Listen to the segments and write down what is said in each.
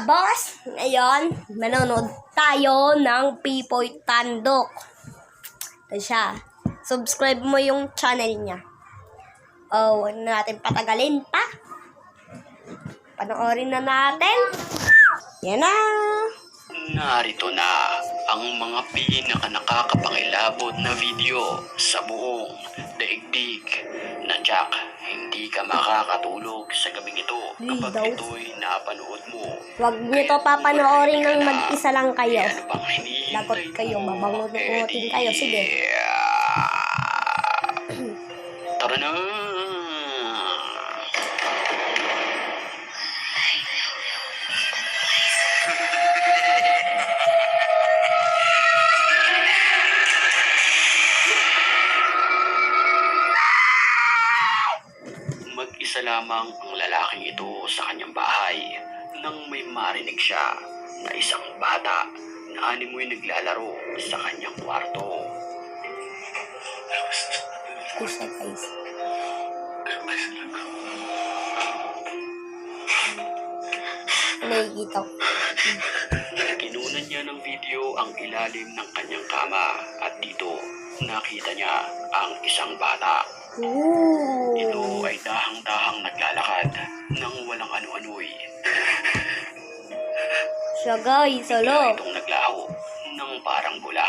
boss! Ngayon, manonood tayo ng Pipoy Tandok. Ito siya. Subscribe mo yung channel niya. Oh, huwag na natin patagalin pa. Panoorin na natin. Yan na. Narito na ang mga pinaka-nakakapangilabot na video sa buong daigdig na Jack, hindi ka makakatulog sa gabing ito kapag ito'y napanood mo. Huwag niyo to papanoorin ng mag-isa lang kayo. Ano pang hinihintay Lagot kayo, mo? babangutin kayo. Sige. Tara na! Mag-isa lamang ang lalaking ito sa kanyang bahay nang may marinig siya na isang bata na animoy naglalaro sa kanyang kwarto. Push that guys. Nakikita ko. Kinunan niya ng video ang ilalim ng kanyang kama at dito nakita niya ang isang bata. Ooh. Ito ay dahang-dahang naglalakad nang walang ano-ano'y. Siya guys, Bigla salo. itong naglaho ng parang bula.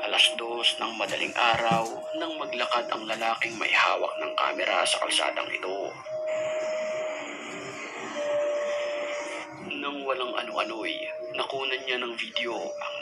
Alas 2 ng madaling araw nang maglakad ang lalaking may hawak ng kamera sa kalsadang ito. Nang walang ano-ano'y, nakunan niya ng video ang